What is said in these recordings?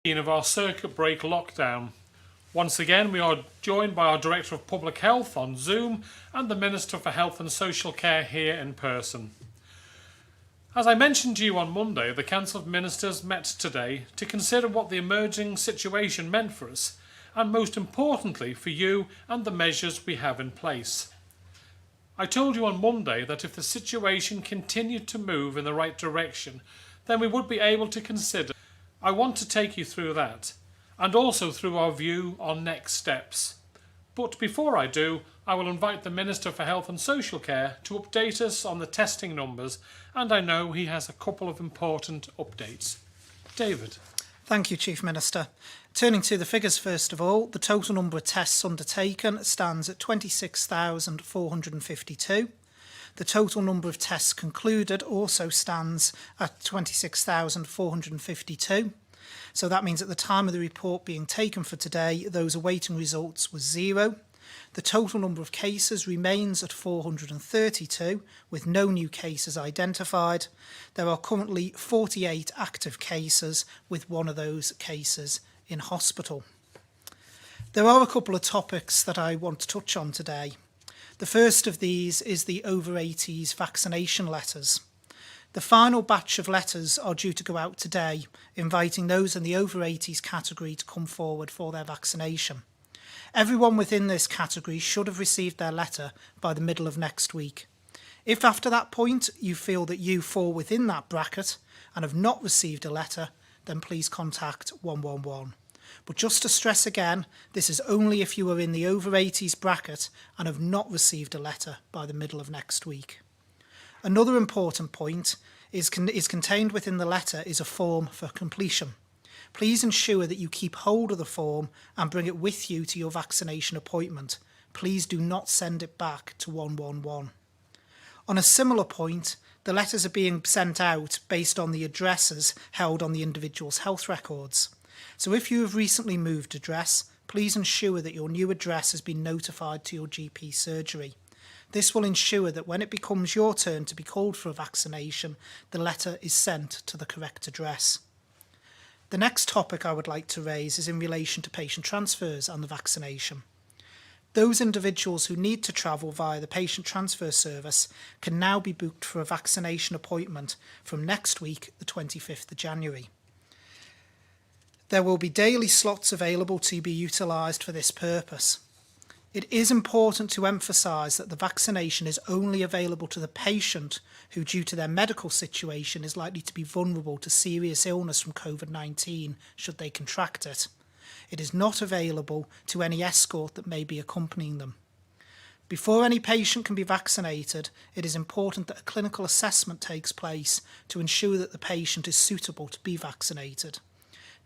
Of our circuit break lockdown. Once again, we are joined by our Director of Public Health on Zoom and the Minister for Health and Social Care here in person. As I mentioned to you on Monday, the Council of Ministers met today to consider what the emerging situation meant for us, and most importantly for you and the measures we have in place. I told you on Monday that if the situation continued to move in the right direction, then we would be able to consider. I want to take you through that, and also through our view on next steps. But before I do, I will invite the Minister for Health and Social Care to update us on the testing numbers, and I know he has a couple of important updates. David. Thank you, Chief Minister. Turning to the figures first of all, the total number of tests undertaken stands at 26,452. The total number of tests concluded also stands at 26,452. So that means at the time of the report being taken for today, those awaiting results was 0. The total number of cases remains at 432, with no new cases identified. There are currently 48 active cases, with one of those cases in hospital. There are a couple of topics that I want to touch on today. The first of these is the over 80s vaccination letters. The final batch of letters are due to go out today, inviting those in the over 80s category to come forward for their vaccination. Everyone within this category should have received their letter by the middle of next week. If after that point you feel that you fall within that bracket and have not received a letter, then please contact 111. But just to stress again, this is only if you are in the over 80s bracket and have not received a letter by the middle of next week. Another important point is contained within the letter is a form for completion. Please ensure that you keep hold of the form and bring it with you to your vaccination appointment. Please do not send it back to 111. On a similar point, the letters are being sent out based on the addresses held on the individual's health records. So if you have recently moved address, please ensure that your new address has been notified to your GP surgery. This will ensure that when it becomes your turn to be called for a vaccination, the letter is sent to the correct address. The next topic I would like to raise is in relation to patient transfers and the vaccination. Those individuals who need to travel via the patient transfer service can now be booked for a vaccination appointment from next week, the 25th of January. There will be daily slots available to be utilised for this purpose. It is important to emphasise that the vaccination is only available to the patient who, due to their medical situation, is likely to be vulnerable to serious illness from COVID-19 should they contract it. It is not available to any escort that may be accompanying them. Before any patient can be vaccinated, it is important that a clinical assessment takes place to ensure that the patient is suitable to be vaccinated.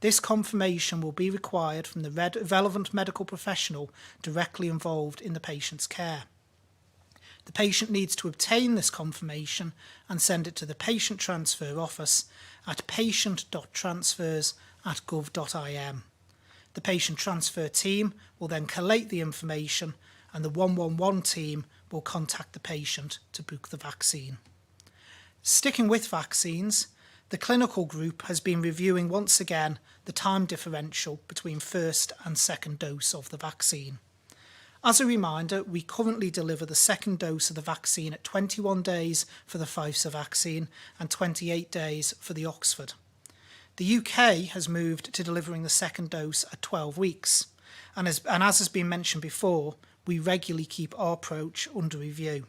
This confirmation will be required from the relevant medical professional directly involved in the patient's care. The patient needs to obtain this confirmation and send it to the Patient Transfer Office at patient.transfers@gov.im. The Patient Transfer team will then collate the information and the 111 team will contact the patient to book the vaccine. Sticking with vaccines, the clinical group has been reviewing once again the time differential between first and second dose of the vaccine. As a reminder, we currently deliver the second dose of the vaccine at 21 days for the Pfizer vaccine and 28 days for the Oxford. The UK has moved to delivering the second dose at 12 weeks, and as has been mentioned before, we regularly keep our approach under review.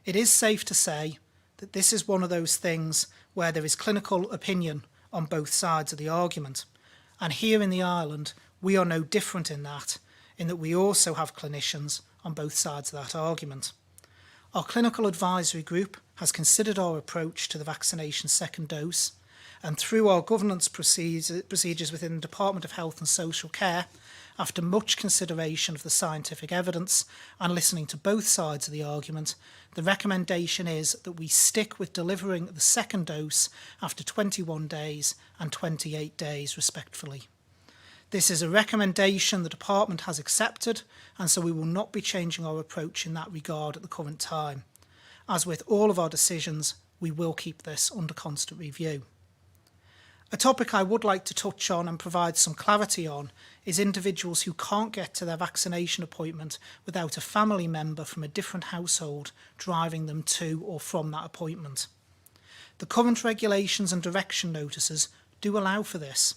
It is safe to say that this is one of those things where there is clinical opinion on both sides of the argument. And here in the island, we are no different in that we also have clinicians on both sides of that argument. Our clinical advisory group has considered our approach to the vaccination second dose, and through our governance procedures within the Department of Health and Social Care, after much consideration of the scientific evidence and listening to both sides of the argument, the recommendation is that we stick with delivering the second dose after 21 days and 28 days respectively. This is a recommendation the Department has accepted, and so we will not be changing our approach in that regard at the current time. As with all of our decisions, we will keep this under constant review. A topic I would like to touch on and provide some clarity on is individuals who can't get to their vaccination appointment without a family member from a different household driving them to or from that appointment. The current regulations and direction notices do allow for this.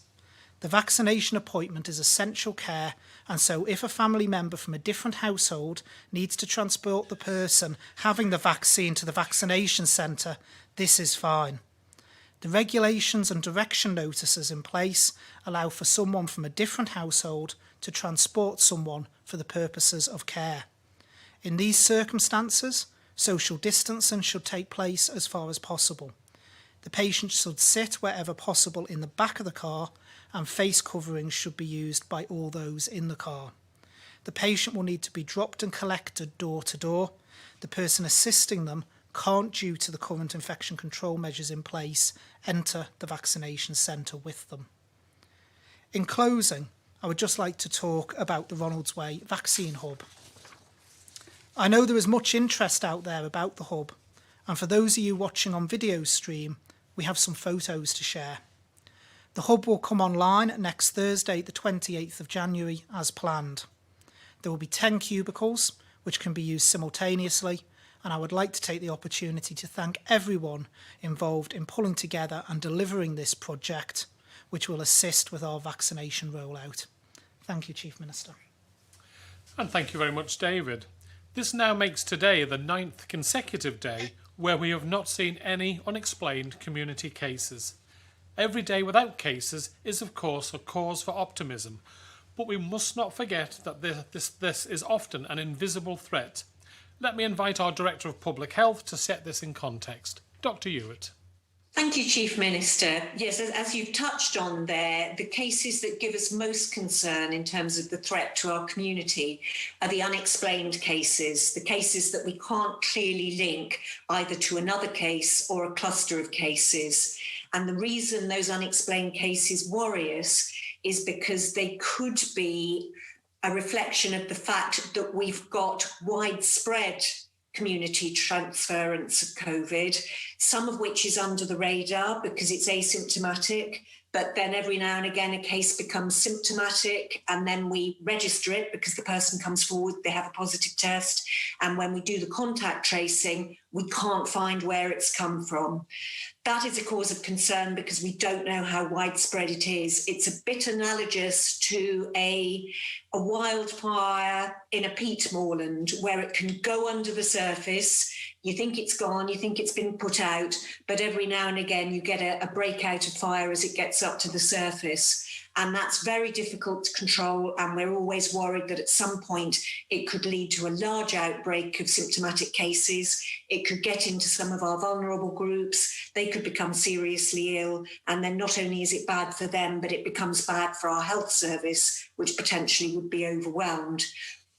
The vaccination appointment is essential care, and so if a family member from a different household needs to transport the person having the vaccine to the vaccination centre, this is fine. The regulations and direction notices in place allow for someone from a different household to transport someone for the purposes of care. In these circumstances, social distancing should take place as far as possible. The patient should sit wherever possible in the back of the car, and face coverings should be used by all those in the car. The patient will need to be dropped and collected door to door. The person assisting them can't, due to the current infection control measures in place, enter the vaccination centre with them. In closing, I would just like to talk about the Ronalds Way Vaccine Hub. I know there is much interest out there about the hub, and for those of you watching on video stream, we have some photos to share. The hub will come online next Thursday, the 28th of January, as planned. There will be 10 cubicles, which can be used simultaneously, and I would like to take the opportunity to thank everyone involved in pulling together and delivering this project, which will assist with our vaccination rollout. Thank you, Chief Minister. And thank you very much, David. This now makes today the 9th consecutive day where we have not seen any unexplained community cases. Every day without cases is, of course, a cause for optimism, but we must not forget that this is often an invisible threat. Let me invite our Director of Public Health to set this in context. Dr. Ewart. Thank you, Chief Minister. Yes, as you've touched on there, the cases that give us most concern in terms of the threat to our community are the unexplained cases, the cases that we can't clearly link either to another case or a cluster of cases. And the reason those unexplained cases worry us is because they could be a reflection of the fact that we've got widespread community transference of COVID, some of which is under the radar because it's asymptomatic, but then every now and again a case becomes symptomatic and then we register it because the person comes forward, they have a positive test, and when we do the contact tracing, we can't find where it's come from. That is a cause of concern because we don't know how widespread it is. It's a bit analogous to a wildfire in a peat moorland where it can go under the surface. You think it's gone, you think it's been put out, but every now and again you get a breakout of fire as it gets up to the surface. And that's very difficult to control, and we're always worried that at some point it could lead to a large outbreak of symptomatic cases. It could get into some of our vulnerable groups. They could become seriously ill, and then not only is it bad for them, but it becomes bad for our health service, which potentially would be overwhelmed.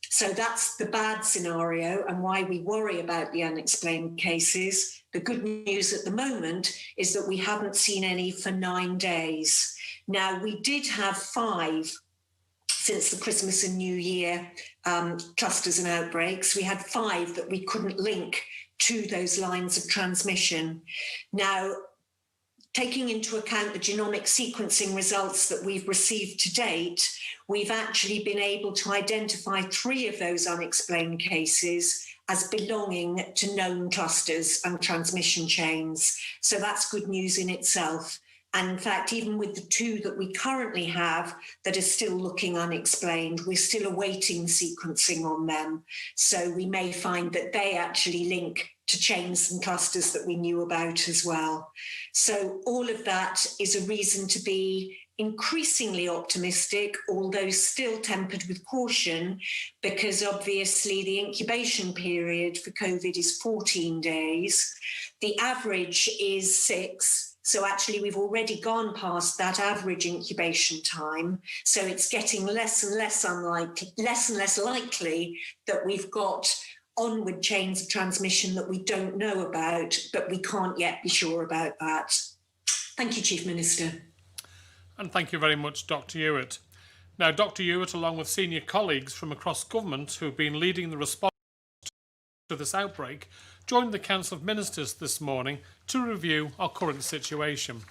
So that's the bad scenario and why we worry about the unexplained cases. The good news at the moment is that we haven't seen any for 9 days. Now, we did have 5 since the Christmas and New Year clusters and outbreaks. We had 5 that we couldn't link to those lines of transmission. Now, taking into account the genomic sequencing results that we've received to date, we've actually been able to identify 3 of those unexplained cases as belonging to known clusters and transmission chains. So that's good news in itself. And in fact, even with the 2 that we currently have that are still looking unexplained, we're still awaiting sequencing on them. So we may find that they actually link to chains and clusters that we knew about as well. So all of that is a reason to be increasingly optimistic, although still tempered with caution, because obviously the incubation period for COVID is 14 days. The average is 6. So actually we've already gone past that average incubation time. So it's getting less and less likely that we've got onward chains of transmission that we don't know about, but we can't yet be sure about that. Thank you, Chief Minister. And thank you very much, Dr. Ewart. Now, Dr. Ewart, along with senior colleagues from across government who have been leading the response to this outbreak, joined the Council of Ministers this morning to review our current situation.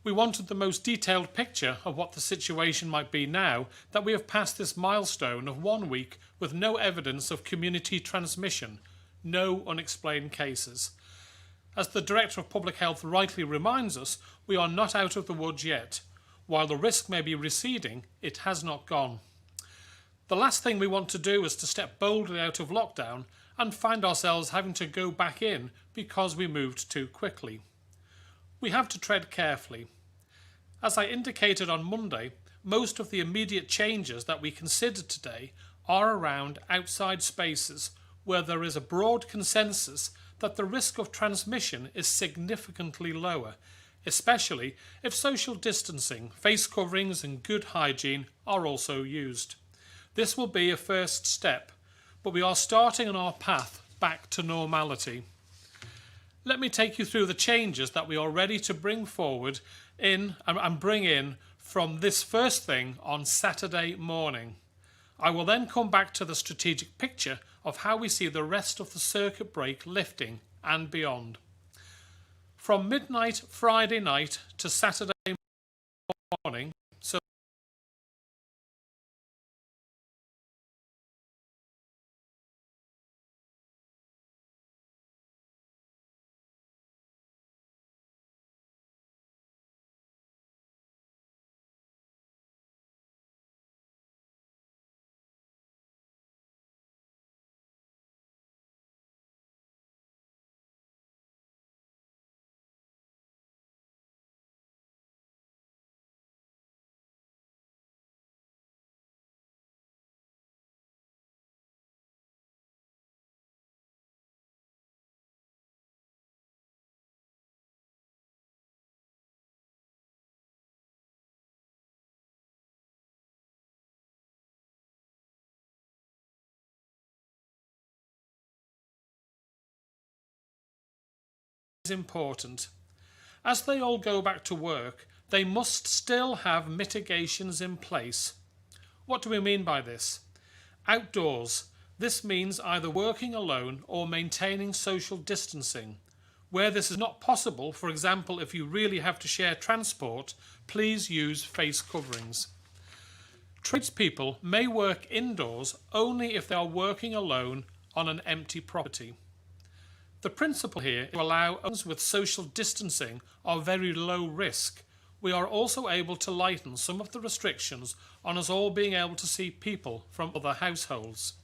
We wanted the most detailed picture of what the situation might be now that we have passed this milestone of 1 week with no evidence of community transmission, no unexplained cases. As the Director of Public Health rightly reminds us, we are not out of the woods yet. While the risk may be receding, it has not gone. The last thing we want to do is to step boldly out of lockdown and find ourselves having to go back in because we moved too quickly. We have to tread carefully. As I indicated on Monday, most of the immediate changes that we considered today are around outside spaces where there is a broad consensus that the risk of transmission is significantly lower, especially if social distancing, face coverings and good hygiene are also used. This will be a first step, but we are starting on our path back to normality. Let me take you through the changes that we are ready to bring forward and bring in from this first thing on Saturday morning. I will then come back to the strategic picture of how we see the rest of the circuit break lifting and beyond. From midnight Friday night to Saturday morning, so is important. As they all go back to work, they must still have mitigations in place. What do we mean by this? Outdoors, this means either working alone or maintaining social distancing. Where this is not possible, for example, if you really have to share transport, please use face coverings. Tradespeople may work indoors only if they are working alone on an empty property. The principle here is to allow those with social distancing are very low risk. We are also able to lighten some of the restrictions on us all being able to see people from other households.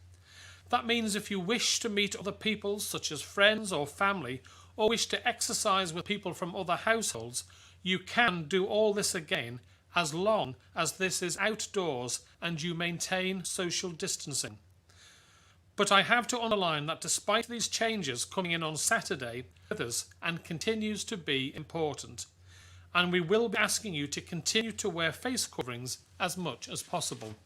That means if you wish to meet other people, such as friends or family, or wish to exercise with people from other households, you can do all this again as long as this is outdoors and you maintain social distancing. But I have to underline that despite these changes coming in on Saturday, others and continues to be important. And we will be asking you to continue to wear face coverings as much as possible.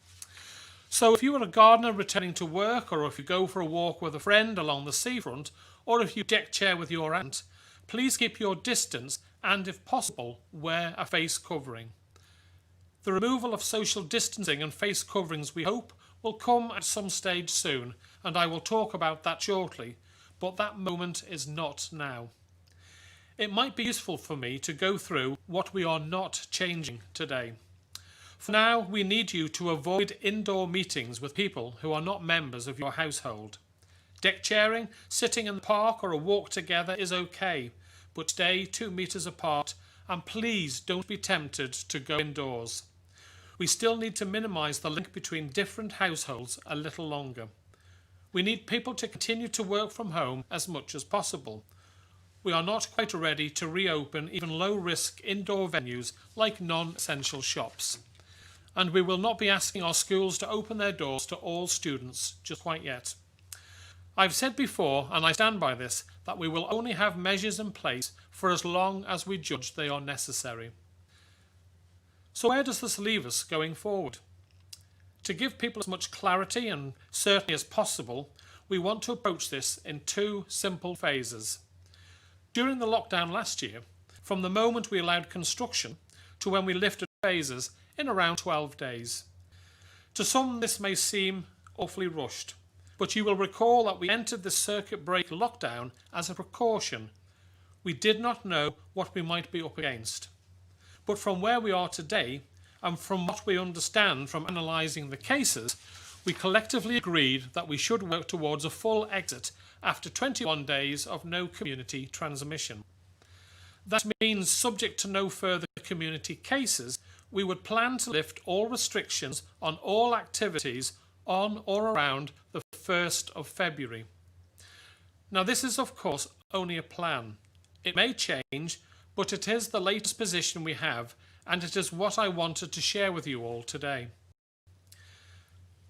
So if you are a gardener returning to work, or if you go for a walk with a friend along the seafront, or if you deck chair with your aunt, please keep your distance and, if possible, wear a face covering. The removal of social distancing and face coverings, we hope, will come at some stage soon, and I will talk about that shortly, but that moment is not now. It might be useful for me to go through what we are not changing today. For now, we need you to avoid indoor meetings with people who are not members of your household. Deck chairing, sitting in the park or a walk together is okay, but stay 2 meters apart, and please don't be tempted to go indoors. We still need to minimise the link between different households a little longer. We need people to continue to work from home as much as possible. We are not quite ready to reopen even low-risk indoor venues like non-essential shops. And we will not be asking our schools to open their doors to all students just quite yet. I've said before, and I stand by this, that we will only have measures in place for as long as we judge they are necessary. So where does this leave us going forward? To give people as much clarity and certainty as possible, we want to approach this in 2 simple phases. During the lockdown last year, from the moment we allowed construction to when we lifted phases in around 12 days. To some this may seem awfully rushed, but you will recall that we entered the circuit break lockdown as a precaution. We did not know what we might be up against. But from where we are today, and from what we understand from analysing the cases, we collectively agreed that we should work towards a full exit after 21 days of no community transmission. That means, subject to no further community cases, we would plan to lift all restrictions on all activities on or around the 1st of February. Now, this is of course only a plan. It may change, but it is the latest position we have, and it is what I wanted to share with you all today.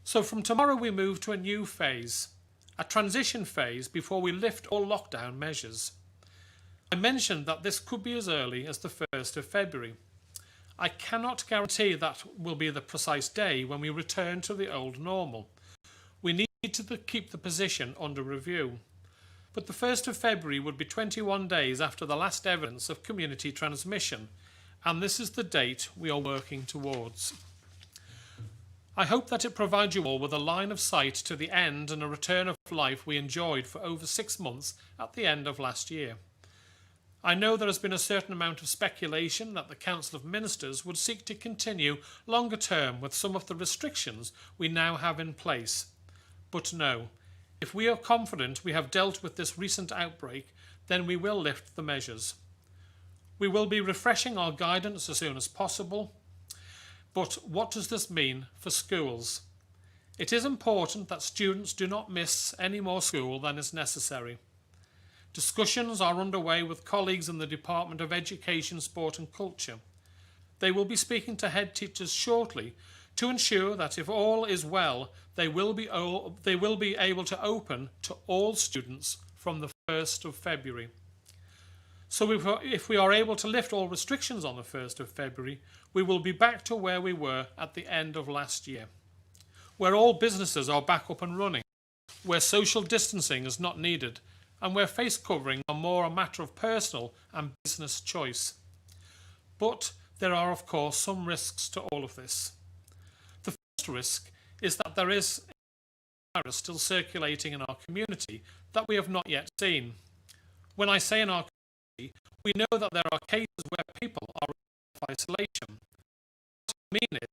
So from tomorrow we move to a new phase, a transition phase before we lift all lockdown measures. I mentioned that this could be as early as the 1st of February. I cannot guarantee that will be the precise day when we return to the old normal. We need to keep the position under review. But the 1st of February would be 21 days after the last evidence of community transmission, and this is the date we are working towards. I hope that it provides you all with a line of sight to the end and a return of life we enjoyed for over 6 months at the end of last year. I know there has been a certain amount of speculation that the Council of Ministers would seek to continue longer term with some of the restrictions we now have in place. But no, if we are confident we have dealt with this recent outbreak, then we will lift the measures. We will be refreshing our guidance as soon as possible. But what does this mean for schools? It is important that students do not miss any more school than is necessary. Discussions are underway with colleagues in the Department of Education, Sport and Culture. They will be speaking to head teachers shortly to ensure that if all is well, they will be able to open to all students from the 1st of February. So if we are able to lift all restrictions on the 1st of February, we will be back to where we were at the end of last year, where all businesses are back up and running, where social distancing is not needed, and where face coverings are more a matter of personal and business choice. But there are of course some risks to all of this. The first risk is that there is a virus still circulating in our community that we have not yet seen. When I say in our community, we know that there are cases where people are in isolation. What I mean is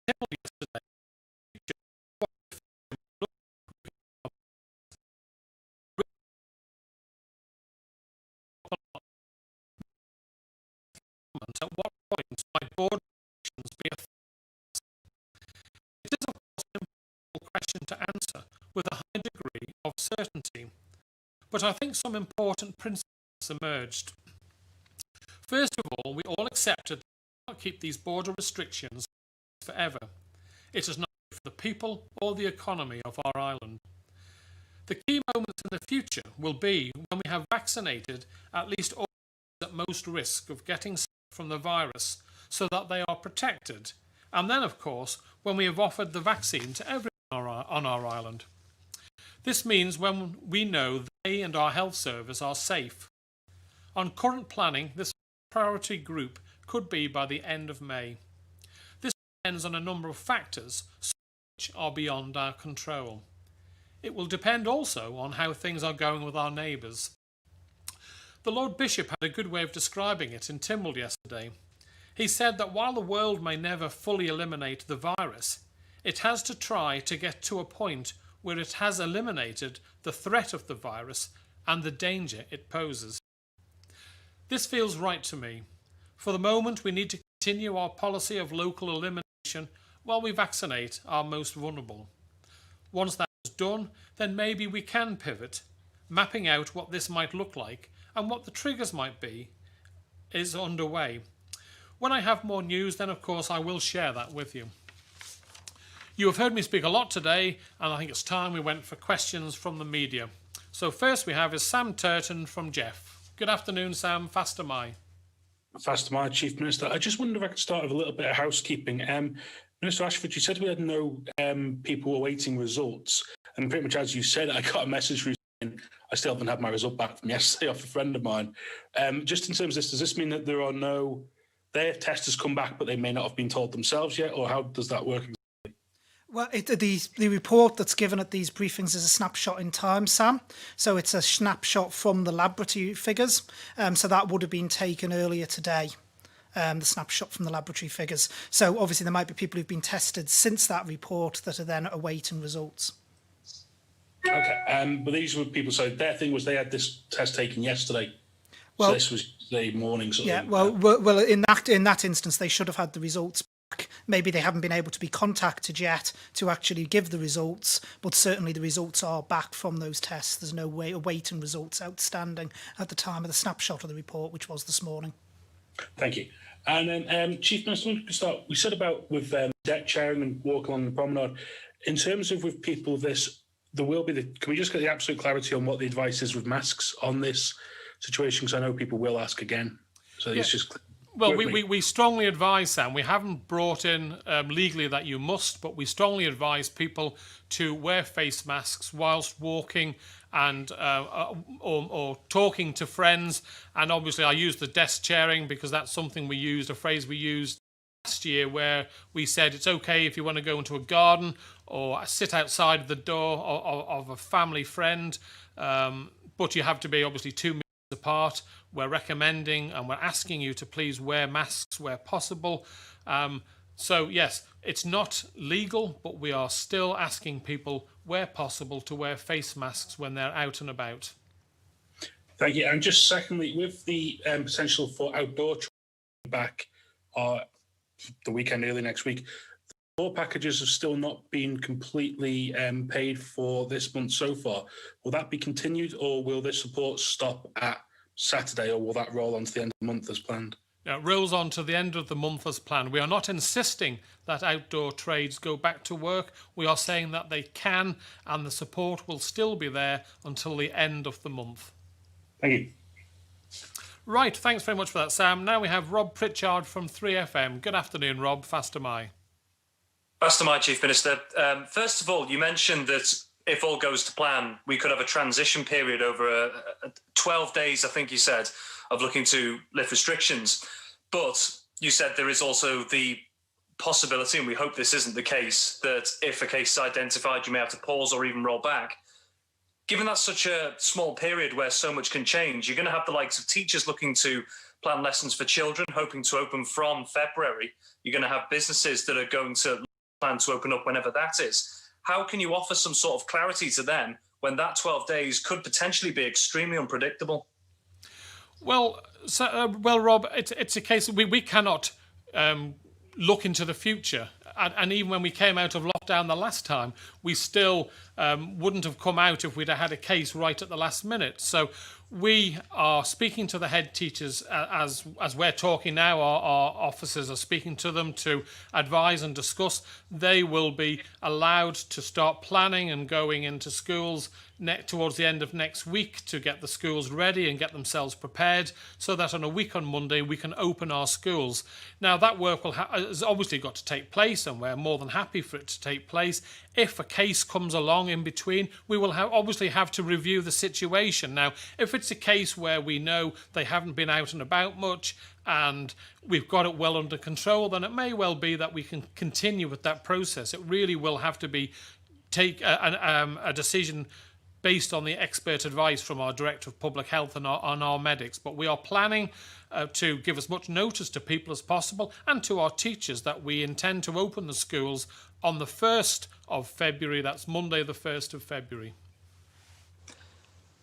Hill yesterday. At what point might board restrictions be a It is, of course, an important question to answer with a high degree of certainty, but I think some important principles emerged. First of all, we all accepted that we cannot keep these border restrictions forever. It is not good for the people or the economy of our island. The key moments in the future will be when we have vaccinated at least all those at most risk of getting sick from the virus so that they are protected, and then, of course, when we have offered the vaccine to everyone on our island. This means when we know they and our health service are safe. On current planning, this priority group could be by the end of May. This depends on a number of factors, some of which are beyond our control. It will depend also on how things are going with our neighbours. The Lord Bishop had a good way of describing it in Tynwald yesterday. He said that while the world may never fully eliminate the virus, it has to try to get to a point where it has eliminated the threat of the virus and the danger it poses. This feels right to me. For the moment, we need to continue our policy of local elimination while we vaccinate our most vulnerable. Once that is done, then maybe we can pivot. Mapping out what this might look like and what the triggers might be is underway. When I have more news, then of course I will share that with you. You have heard me speak a lot today, and I think it's time we went for questions from the media. So first we have is Sam Turton from Jeff. Good afternoon, Sam. Fast am I. Fast am I, Chief Minister. I just wonder if I could start with a little bit of housekeeping. Minister Ashford, you said we had no people awaiting results, and pretty much as you said, I got a message through saying I still haven't had my result back from yesterday off a friend of mine. Just in terms of this, does this mean that there are their test has come back, but they may not have been told themselves yet, or how does that work? Well, the report that's given at these briefings is a snapshot in time, Sam. So it's a snapshot from the laboratory figures. So that would have been taken earlier today, the snapshot from the laboratory figures. So obviously there might be people who've been tested since that report that are then awaiting results. Okay, but these were people, so their thing was they had this test taken yesterday. Well, so this was the morning sort yeah, of... well, in that instance, they should have had the results back. Maybe they haven't been able to be contacted yet to actually give the results, but certainly the results are back from those tests. There's no way awaiting results outstanding at the time of the snapshot of the report, which was this morning. Thank you. And then, Chief Minister, we start. We said about with deck chairing and walk along the promenade. In terms of with people, there will be can we just get the absolute clarity on what the advice is with masks on this situation? Because I know people will ask again. So it's just... Well, we strongly advise, Sam, we haven't brought in legally that you must, but we strongly advise people to wear face masks whilst walking and or talking to friends. And obviously I use the desk chairing because that's something a phrase we used last year, where we said it's okay if you want to go into a garden or sit outside the door of a family friend, but you have to be obviously 2 meters apart. We're recommending and we're asking you to please wear masks where possible. So yes, it's not legal, but we are still asking people where possible to wear face masks when they're out and about. Thank you. And just secondly, with the potential for outdoor back the weekend, early next week, the support packages have still not been completely paid for this month so far. Will that be continued, or will this support stop at Saturday, or will that roll on to the end of the month as planned? It rolls on to the end of the month as planned. We are not insisting that outdoor trades go back to work. We are saying that they can, and the support will still be there until the end of the month. Thank you. Right, thanks very much for that, Sam. Now we have Rob Pritchard from 3FM. Good afternoon, Rob. Fast am I. Fast am I, Chief Minister. First of all, you mentioned that if all goes to plan, we could have a transition period over 12 days, I think you said, of looking to lift restrictions. But you said there is also the possibility, and we hope this isn't the case, that if a case is identified, you may have to pause or even roll back. Given that's such a small period where so much can change, you're going to have the likes of teachers looking to plan lessons for children, hoping to open from February. You're going to have businesses that are going to plan to open up whenever that is. How can you offer some sort of clarity to them when that 12 days could potentially be extremely unpredictable? Well, Rob, it's a case we cannot look into the future. And even when we came out of lockdown the last time, we still wouldn't have come out if we'd have had a case right at the last minute. So we are speaking to the head teachers as we're talking now. Our officers are speaking to them to advise and discuss. They will be allowed to start planning and going into schools towards the end of next week to get the schools ready and get themselves prepared so that on a week on Monday we can open our schools. Now that work has obviously got to take place, and we're more than happy for it to take place. If a case comes along in between, we will obviously have to review the situation. Now, if it's a case where we know they haven't been out and about much and we've got it well under control, then it may well be that we can continue with that process. It really will have to be a decision based on the expert advice from our Director of Public Health and our medics. But we are planning to give as much notice to people as possible and to our teachers that we intend to open the schools on the 1st of February. That's Monday, the 1st of February.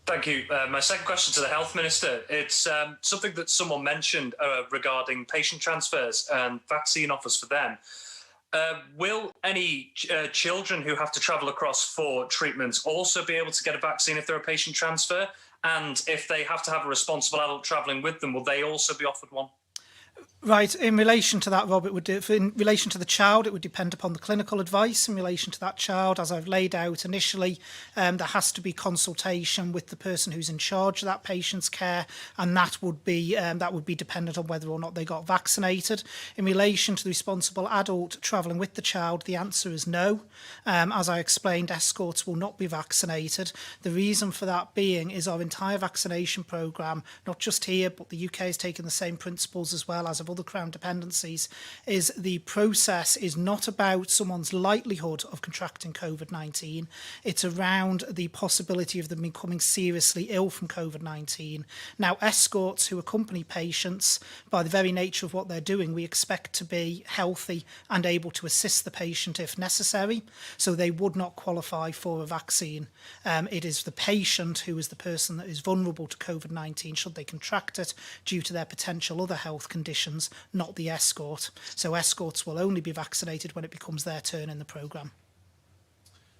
Thank you. My second question to the Health Minister. It's something that someone mentioned regarding patient transfers and vaccine offers for them. Will any children who have to travel across for treatments also be able to get a vaccine if they're a patient transfer? And if they have to have a responsible adult travelling with them, will they also be offered one? Right, in relation to that, Rob, in relation to the child, it would depend upon the clinical advice. In relation to that child, as I've laid out initially, there has to be consultation with the person who's in charge of that patient's care, and that would be dependent on whether or not they got vaccinated. In relation to the responsible adult travelling with the child, the answer is no. As I explained, escorts will not be vaccinated. The reason for that being is our entire vaccination programme, not just here, but the UK has taken the same principles as well as of other Crown dependencies, is the process is not about someone's likelihood of contracting COVID-19. It's around the possibility of them becoming seriously ill from COVID-19. Now, escorts who accompany patients, by the very nature of what they're doing, we expect to be healthy and able to assist the patient if necessary, so they would not qualify for a vaccine. It is the patient who is the person that is vulnerable to COVID-19 should they contract it due to their potential other health conditions, not the escort. So escorts will only be vaccinated when it becomes their turn in the programme.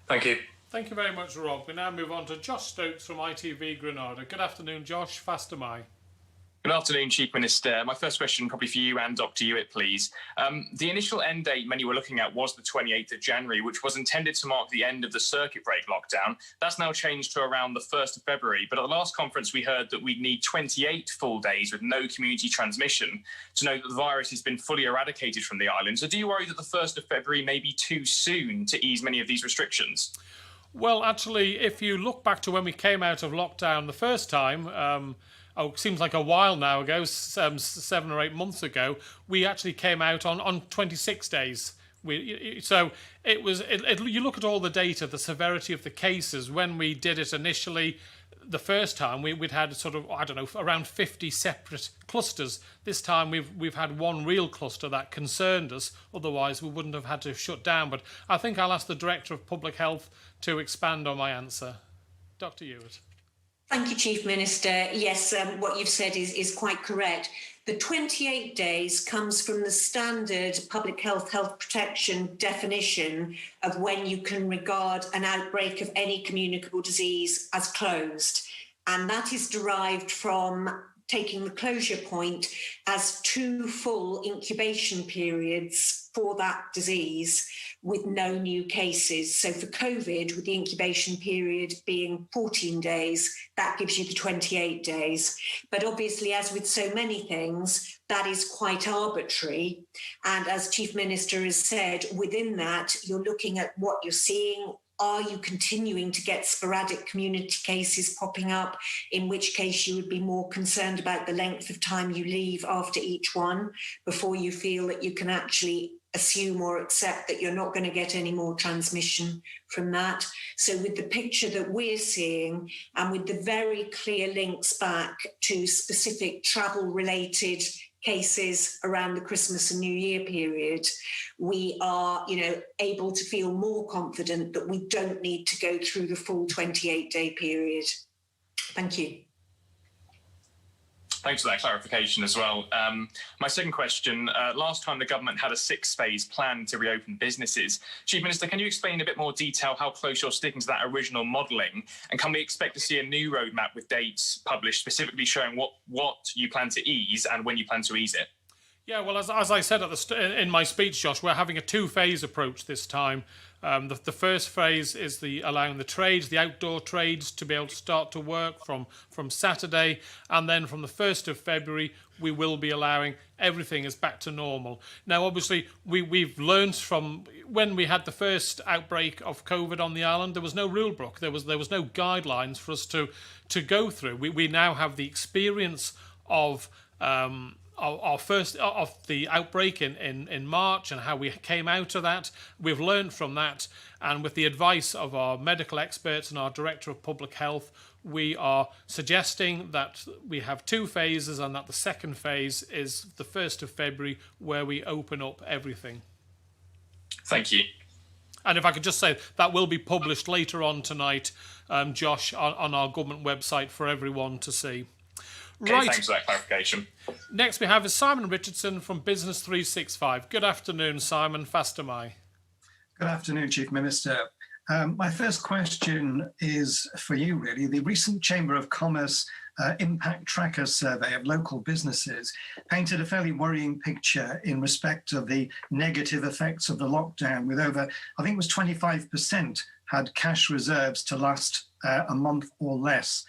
Thank you. Thank you very much, Rob. We now move on to Josh Stokes from ITV Granada. Good afternoon, Josh. Fast am I. Good afternoon, Chief Minister. My first question probably for you and Dr. Ewart, please. The initial end date many were looking at was the 28th of January, which was intended to mark the end of the circuit break lockdown. That's now changed to around the 1st of February. But at the last conference, we heard that we'd need 28 full days with no community transmission to know that the virus has been fully eradicated from the island. So do you worry that the 1st of February may be too soon to ease many of these restrictions? Well, actually, if you look back to when we came out of lockdown the first time, seems like a while now ago, 7 or 8 months ago, we actually came out on 26 days. So it was. You look at all the data, the severity of the cases. When we did it initially, the first time we'd had sort of, I don't know, around 50 separate clusters. This time we've had one real cluster that concerned us. Otherwise, we wouldn't have had to shut down. But I think I'll ask the Director of Public Health to expand on my answer. Dr. Ewart. Thank you, Chief Minister. Yes, what you've said is quite correct. The 28 days comes from the standard public health protection definition of when you can regard an outbreak of any communicable disease as closed. And that is derived from taking the closure point as 2 full incubation periods for that disease with no new cases. So for COVID, with the incubation period being 14 days, that gives you the 28 days. But obviously, as with so many things, that is quite arbitrary. And as Chief Minister has said, within that, you're looking at what you're seeing. Are you continuing to get sporadic community cases popping up, in which case you would be more concerned about the length of time you leave after each one before you feel that you can actually assume or accept that you're not going to get any more transmission from that. So with the picture that we're seeing and with the very clear links back to specific travel-related cases around the Christmas and New Year period, we are, able to feel more confident that we don't need to go through the full 28-day period. Thank you. Thanks for that clarification as well. My second question, last time the government had a 6-phase plan to reopen businesses. Chief Minister, can you explain in a bit more detail how close you're sticking to that original modelling? And can we expect to see a new roadmap with dates published specifically showing what you plan to ease and when you plan to ease it? Yeah, well, as I said in my speech, Josh, we're having a 2-phase approach this time. The first phase is allowing the trades, the outdoor trades, to be able to start to work from Saturday, and then from the 1st of February, we will be allowing everything is back to normal. Now, obviously, we've learned from when we had the first outbreak of COVID on the island, there was no rule book, there was no guidelines for us to go through. We now have the experience of the outbreak in March and how we came out of that. We've learned from that, and with the advice of our medical experts and our Director of Public Health, we are suggesting that we have 2 phases and that the second phase is the 1st of February where we open up everything. Thank you. And if I could just say, that will be published later on tonight, Josh, on our government website for everyone to see. Okay, Right. Thanks for that clarification. Next we have is Simon Richardson from Business 365. Good afternoon, Simon. Fast am I. Good afternoon, Chief Minister. My first question is for you, really. The recent Chamber of Commerce Impact Tracker survey of local businesses painted a fairly worrying picture in respect of the negative effects of the lockdown, with over, I think it was 25% had cash reserves to last a month or less.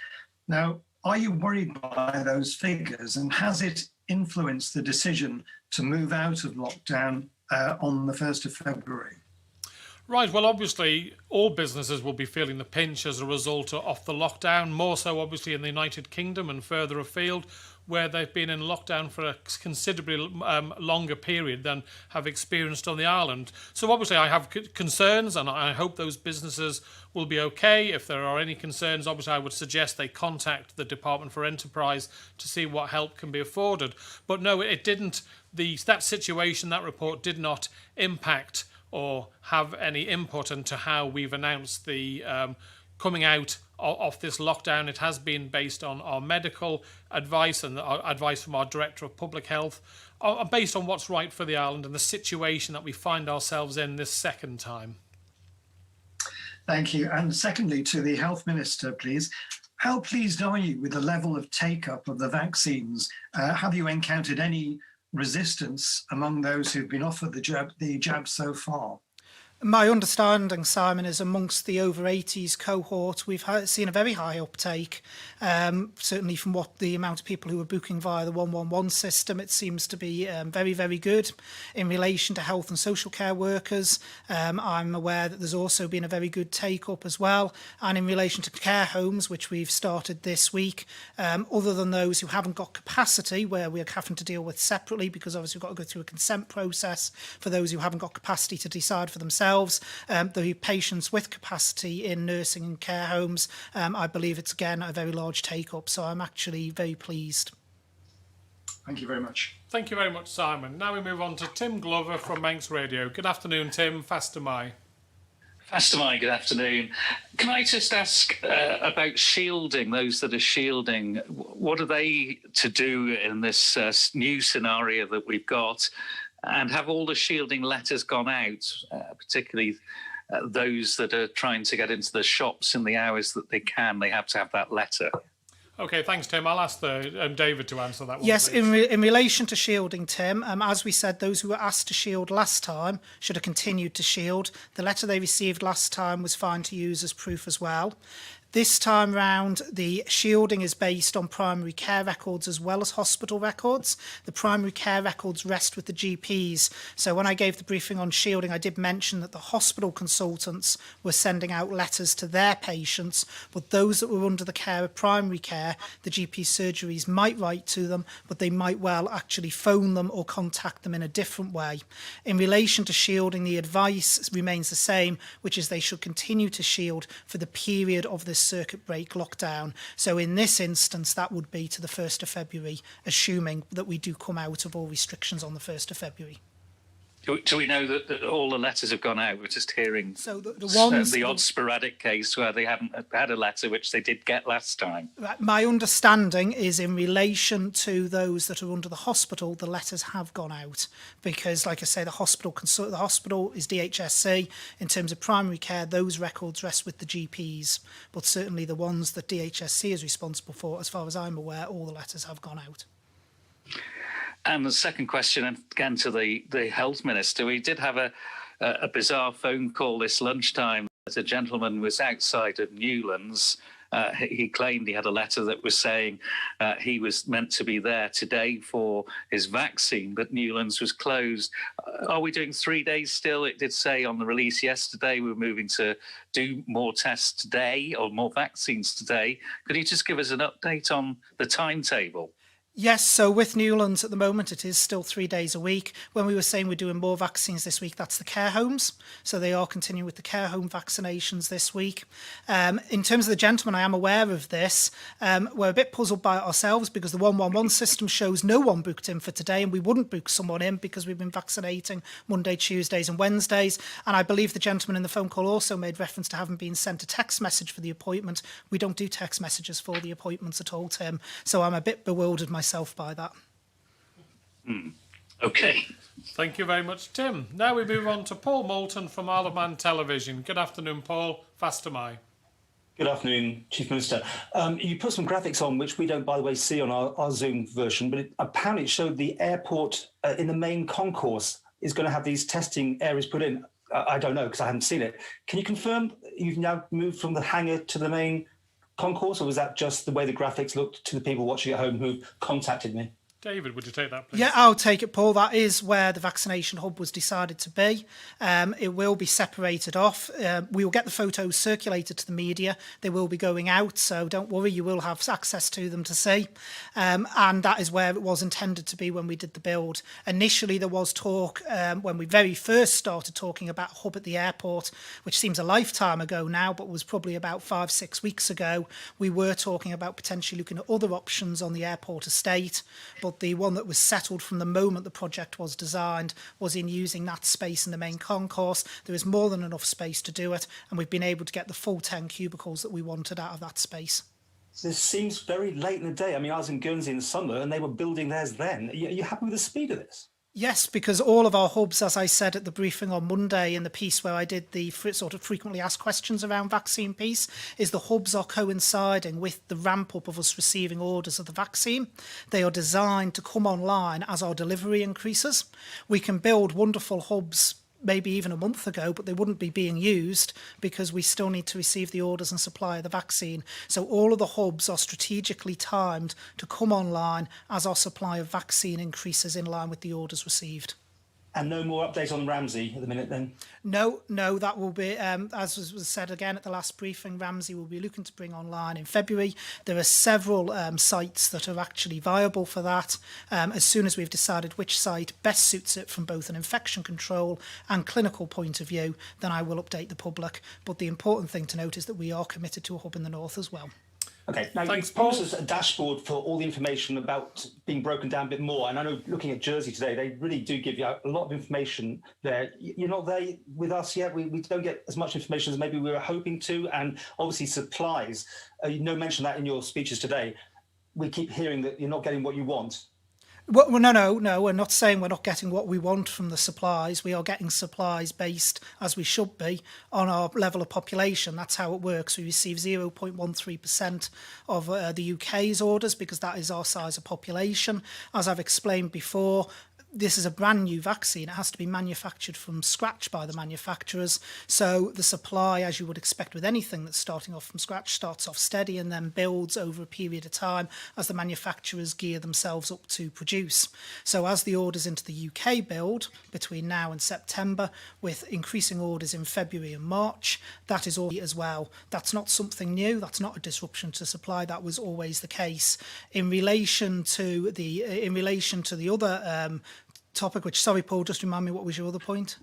Now, are you worried by those figures, and has it influenced the decision to move out of lockdown on the 1st of February? Right, well, obviously, all businesses will be feeling the pinch as a result of the lockdown, more so obviously in the United Kingdom and further afield, where they've been in lockdown for a considerably longer period than have experienced on the island. So obviously I have concerns, and I hope those businesses will be okay. If there are any concerns, obviously I would suggest they contact the Department for Enterprise to see what help can be afforded. But no, it didn't. That situation, that report did not impact or have any input into how we've announced the coming out of this lockdown. It has been based on our medical advice and our advice from our Director of Public Health, based on what's right for the island and the situation that we find ourselves in this second time. Thank you. And secondly, to the Health Minister, please. How pleased are you with the level of take-up of the vaccines? Have you encountered any resistance among those who've been offered the jab so far? My understanding, Simon, is amongst the over 80s cohort, we've seen a very high uptake. Certainly from what the amount of people who are booking via the 111 system, it seems to be very, very good. In relation to health and social care workers, I'm aware that there's also been a very good take-up as well. And in relation to care homes, which we've started this week, other than those who haven't got capacity, where we're having to deal with separately, because obviously we've got to go through a consent process for those who haven't got capacity to decide for themselves. The patients with capacity in nursing and care homes, I believe it's again a very large take-up, so I'm actually very pleased. Thank you very much. Thank you very much, Simon. Now we move on to Tim Glover from Manx Radio. Good afternoon, Tim. Fast am I. Fast am I, good afternoon. Can I just ask about shielding, those that are shielding? What are they to do in this new scenario that we've got? And have all the shielding letters gone out, particularly those that are trying to get into the shops in the hours that they can? They have to have that letter. Okay, thanks, Tim. I'll ask David to answer that one. Yes, please. in relation to shielding, Tim, as we said, those who were asked to shield last time should have continued to shield. The letter they received last time was fine to use as proof as well. This time round, the shielding is based on primary care records as well as hospital records. The primary care records rest with the GPs. So when I gave the briefing on shielding, I did mention that the hospital consultants were sending out letters to their patients, but those that were under the care of primary care, the GP surgeries might write to them, but they might well actually phone them or contact them in a different way. In relation to shielding, the advice remains the same, which is they should continue to shield for the period of this first circuit break lockdown. So in this instance, that would be to the 1st of February, assuming that we do come out of all restrictions on the 1st of February. Do we know that all the letters have gone out? We're just hearing So the odd sporadic case where they haven't had a letter, which they did get last time. My understanding is in relation to those that are under the hospital, the letters have gone out because, like I say, the hospital is DHSC. In terms of primary care, those records rest with the GPs, but certainly the ones that DHSC is responsible for, as far as I'm aware, all the letters have gone out. And the second question, and again to the health minister, we did have a bizarre phone call this lunchtime. A gentleman was outside of Newlands. He claimed he had a letter that was saying he was meant to be there today for his vaccine, but Newlands was closed. Are we doing 3 days still? It did say on the release yesterday we're moving to do more tests today or more vaccines today. Could you just give us an update on the timetable? Yes, so with Newlands at the moment, it is still 3 days a week. When we were saying we're doing more vaccines this week, that's the care homes. So they are continuing with the care home vaccinations this week. In terms of the gentleman, I am aware of this. We're a bit puzzled by it ourselves because the 111 system shows no one booked in for today, and we wouldn't book someone in because we've been vaccinating Monday, Tuesdays and Wednesdays. And I believe the gentleman in the phone call also made reference to having been sent a text message for the appointment. We don't do text messages for the appointments at all, Tim. So I'm a bit bewildered myself by that. Okay. Thank you very much, Tim. Now we move on to Paul Moulton from Isle of Man Television. Good afternoon, Paul. Fast am I. Good afternoon, Chief Minister. You put some graphics on, which we don't, by the way, see on our Zoom version, but apparently it showed the airport in the main concourse is going to have these testing areas put in. I don't know, because I haven't seen it. Can you confirm you've now moved from the hangar to the main concourse, or was that just the way the graphics looked to the people watching at home who contacted me? David, would you take that, please? Yeah, I'll take it, Paul. That is where the vaccination hub was decided to be. It will be separated off. We will get the photos circulated to the media. They will be going out, so don't worry, you will have access to them to see. And that is where it was intended to be when we did the build. Initially, there was talk when we very first started talking about a hub at the airport, which seems a lifetime ago now, but was probably about 5-6 weeks ago. We were talking about potentially looking at other options on the airport estate, but the one that was settled from the moment the project was designed was in using that space in the main concourse. There is more than enough space to do it, and we've been able to get the full 10 cubicles that we wanted out of that space. This seems very late in the day. I mean, I was in Guernsey in the summer and they were building theirs then. Are you happy with the speed of this? Yes, because all of our hubs, as I said at the briefing on Monday in the piece where I did the sort of frequently asked questions around vaccine piece, is the hubs are coinciding with the ramp up of us receiving orders of the vaccine. They are designed to come online as our delivery increases. We can build wonderful hubs maybe even a month ago, but they wouldn't be being used because we still need to receive the orders and supply of the vaccine. So all of the hubs are strategically timed to come online as our supply of vaccine increases in line with the orders received. And no more update on Ramsey at the minute then? No, that will be, as was said again at the last briefing, Ramsey will be looking to bring online in February. There are several sites that are actually viable for that. As soon as we've decided which site best suits it from both an infection control and clinical point of view, then I will update the public. But the important thing to note is that we are committed to a hub in the north as well. Okay, now Thanks, you've Paul. promised us a dashboard for all the information about being broken down a bit more. And I know looking at Jersey today, they really do give you a lot of information there. You're not there with us yet. We don't get as much information as maybe we were hoping to. And obviously supplies, no mention of that in your speeches today. We keep hearing that you're not getting what you want. Well, no, we're not saying we're not getting what we want from the supplies. We are getting supplies based, as we should be, on our level of population. That's how it works. We receive 0.13% of the UK's orders because that is our size of population. As I've explained before, this is a brand new vaccine. It has to be manufactured from scratch by the manufacturers. So the supply, as you would expect with anything that's starting off from scratch, starts off steady and then builds over a period of time as the manufacturers gear themselves up to produce. So as the orders into the UK build between now and September, with increasing orders in February and March, that is all as well. That's not something new. That's not a disruption to supply. That was always the case. In relation to the other topic, which, sorry, Paul, just remind me, what was your other point?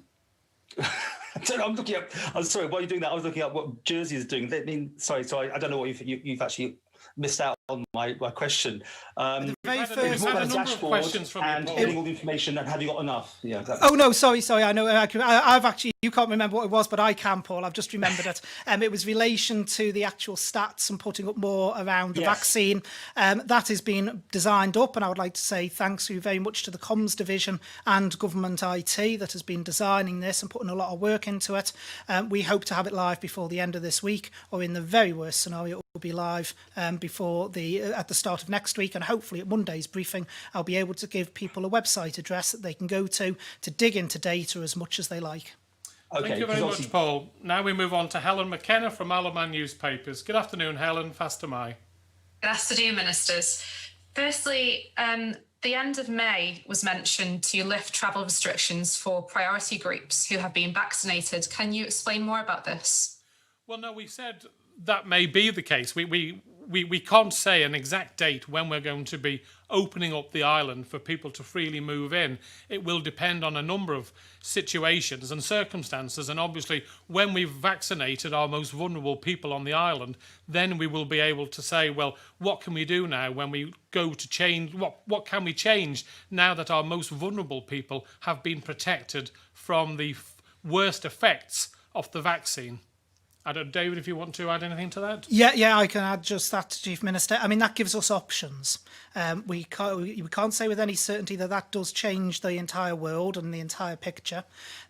I'm looking up. I'm sorry. While you're doing that, I was looking up what Jersey is doing. Sorry. I don't know what you've actually missed out on my question. The very We've first had a number of questions from you, and Paul. getting all the information. And have you got enough? Yeah. Exactly. Oh no, sorry. I know. I've actually. You can't remember what it was, but I can, Paul. I've just remembered it. It was relation to the actual stats and putting up more around the vaccine. That has been designed up, and I would like to say thanks you very much to the comms division and government IT that has been designing this and putting a lot of work into it. We hope to have it live before the end of this week, or in the very worst scenario, it will be live before at the start of next week, and hopefully at Monday's briefing, I'll be able to give people a website address that they can go to dig into data as much as they like. Okay, Thank you very much, Paul. Now we move on to Helen McKenna from Alaman Newspapers. Good afternoon, Helen. Fast am I. Good afternoon, Ministers. Firstly, the end of May was mentioned to lift travel restrictions for priority groups who have been vaccinated. Can you explain more about this? Well, no, we said that may be the case. We can't say an exact date when we're going to be opening up the island for people to freely move in. It will depend on a number of situations and circumstances, and obviously when we've vaccinated our most vulnerable people on the island, then we will be able to say, well, what can we do now when we go to change, what can we change now that our most vulnerable people have been protected from the worst effects of the vaccine? I don't, David, if you want to add anything to that? Yeah, I can add just that, Chief Minister. I mean, that gives us options. We can't say with any certainty that does change the entire world and the entire picture.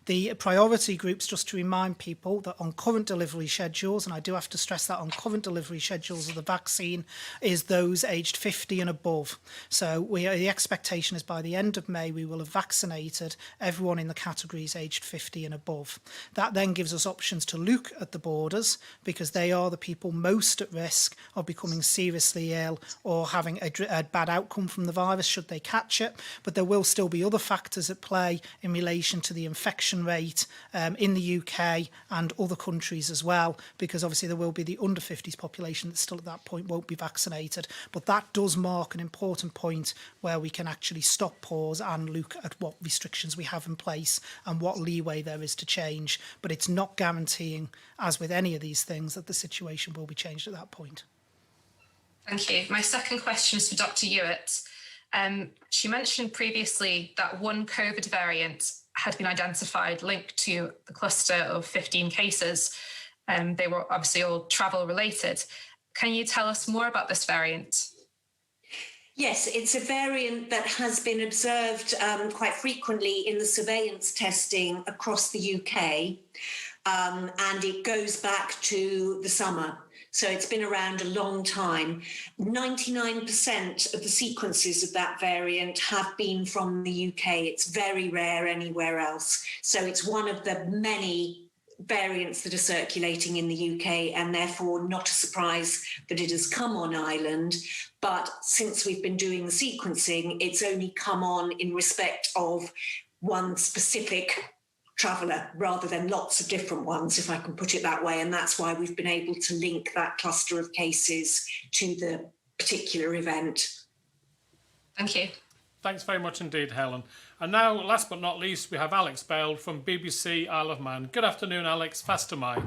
The priority groups, just to remind people that on current delivery schedules, and I do have to stress that on current delivery schedules of the vaccine, is those aged 50 and above. So the expectation is by the end of May, we will have vaccinated everyone in the categories aged 50 and above. That then gives us options to look at the borders, because they are the people most at risk of becoming seriously ill or having a bad outcome from the virus should they catch it. But there will still be other factors at play in relation to the infection rate in the UK and other countries as well, because obviously there will be the under 50s population that still at that point won't be vaccinated. But that does mark an important point where we can actually stop, pause and look at what restrictions we have in place and what leeway there is to change. But it's not guaranteeing, as with any of these things, that the situation will be changed at that point. Thank you. My second question is for Dr. Ewart. She mentioned previously that one COVID variant had been identified linked to the cluster of 15 cases. They were obviously all travel related. Can you tell us more about this variant? Yes, it's a variant that has been observed quite frequently in the surveillance testing across the UK, and it goes back to the summer. So it's been around a long time. 99% of the sequences of that variant have been from the UK. It's very rare anywhere else. So it's one of the many variants that are circulating in the UK, and therefore not a surprise that it has come on island. But since we've been doing the sequencing, it's only come on in respect of one specific traveller rather than lots of different ones, if I can put it that way. And that's why we've been able to link that cluster of cases to the particular event. Thank you. Thanks very much indeed, Helen. And now, last but not least, we have Alex Bale from BBC Isle of Man. Good afternoon, Alex. Fast am I.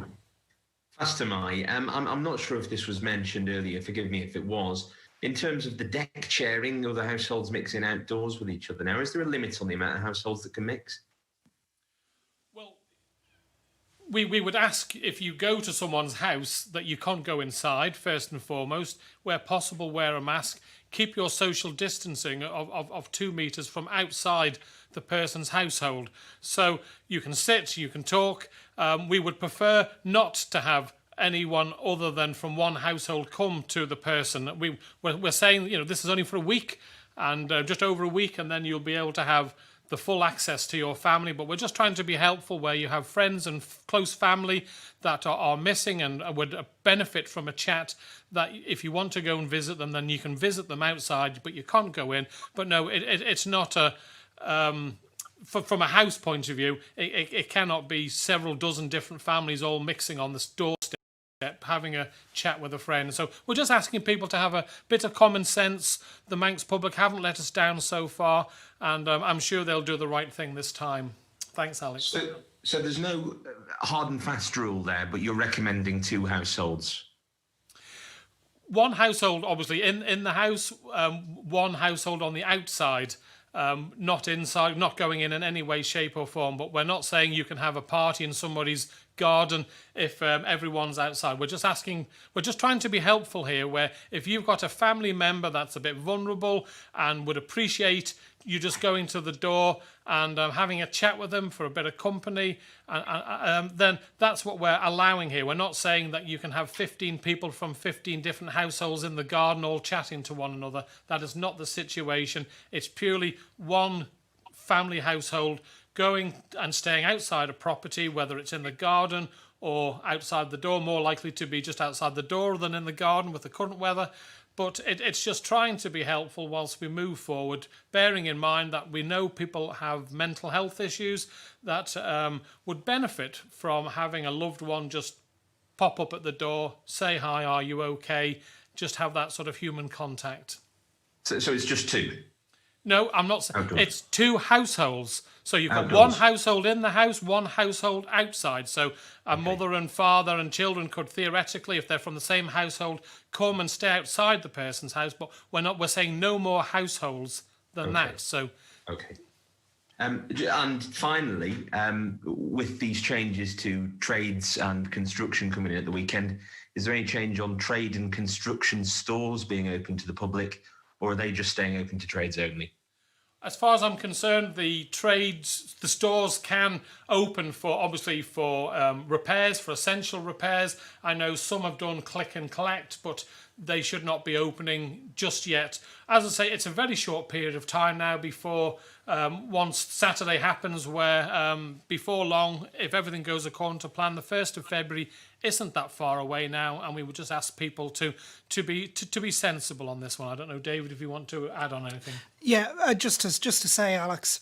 Fast am I. I'm not sure if this was mentioned earlier, forgive me if it was. In terms of the deck chairing or the households mixing outdoors with each other now, is there a limit on the amount of households that can mix? Well, we would ask if you go to someone's house that you can't go inside, first and foremost. Where possible, wear a mask. Keep your social distancing of 2 metres from outside the person's household. So you can sit, you can talk. We would prefer not to have anyone other than from one household come to the person. We're saying, this is only for a week and just over a week, and then you'll be able to have the full access to your family. But we're just trying to be helpful where you have friends and close family that are missing and would benefit from a chat, that if you want to go and visit them, then you can visit them outside, but you can't go in. But no, it's not a... from a house point of view, it cannot be several dozen different families all mixing on this doorstep, having a chat with a friend. So we're just asking people to have a bit of common sense. The Manx public haven't let us down so far, and I'm sure they'll do the right thing this time. Thanks, Alex. So there's no hard and fast rule there, but you're recommending 2 households. One household, obviously, in the house, one household on the outside, not inside, not going in any way, shape or form. But we're not saying you can have a party in somebody's garden if everyone's outside. We're just trying to be helpful here, where if you've got a family member that's a bit vulnerable and would appreciate you just going to the door and having a chat with them for a bit of company, and then that's what we're allowing here. We're not saying that you can have 15 people from 15 different households in the garden all chatting to one another. That is not the situation. It's purely one family household going and staying outside a property, whether it's in the garden or outside the door, more likely to be just outside the door than in the garden with the current weather. But it's just trying to be helpful whilst we move forward, bearing in mind that we know people have mental health issues that would benefit from having a loved one just pop up at the door, say hi, are you okay? Just have that sort of human contact. So it's just 2? No, I'm not saying. It's 2 households. So you've got Outdoors. one household in the house, one household outside. So a mother and father and children could theoretically, if they're from the same household, come and stay outside the person's house. But we're saying no more households than that. So okay. And finally, with these changes to trades and construction coming in at the weekend, is there any change on trade and construction stores being open to the public, or are they just staying open to trades only? as far as I'm concerned, the stores can open for repairs, for essential repairs. I know some have done click and collect, but they should not be opening just yet. As I say, it's a very short period of time now before once Saturday happens, where before long, if everything goes according to plan, the 1st of February isn't that far away now, and we would just ask people to be sensible on this one. I don't know, David, if you want to add on anything. Yeah, just to say, Alex,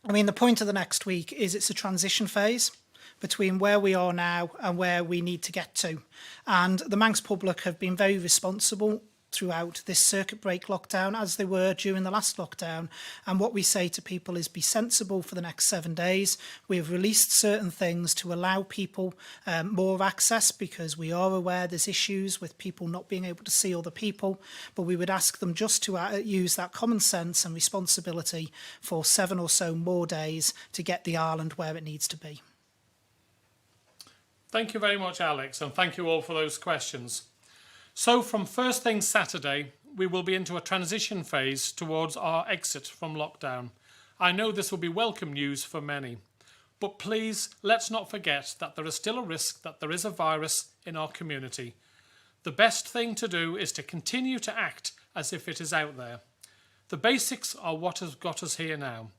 I mean, the point of the next week is it's a transition phase between where we are now and where we need to get to. And the Manx public have been very responsible throughout this circuit break lockdown, as they were during the last lockdown. And what we say to people is be sensible for the next 7 days. We have released certain things to allow people more access, because we are aware there's issues with people not being able to see other people. But we would ask them just to use that common sense and responsibility for 7 or so more days to get the island where it needs to be. Thank you very much, Alex, and thank you all for those questions. So from first thing Saturday, we will be into a transition phase towards our exit from lockdown. I know this will be welcome news for many, but please let's not forget that there is still a risk that there is a virus in our community. The best thing to do is to continue to act as if it is out there. The basics are what has got us here now.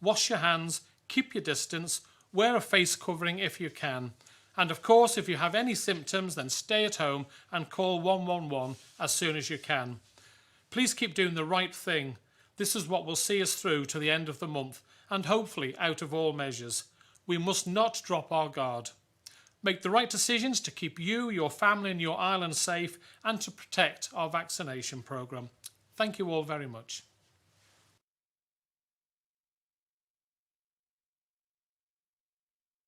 Wash your hands, keep your distance, wear a face covering if you can. And of course, if you have any symptoms, then stay at home and call 111 as soon as you can. Please keep doing the right thing. This is what will see us through to the end of the month, and hopefully out of all measures. We must not drop our guard. Make the right decisions to keep you, your family and your island safe, and to protect our vaccination programme. Thank you all very much.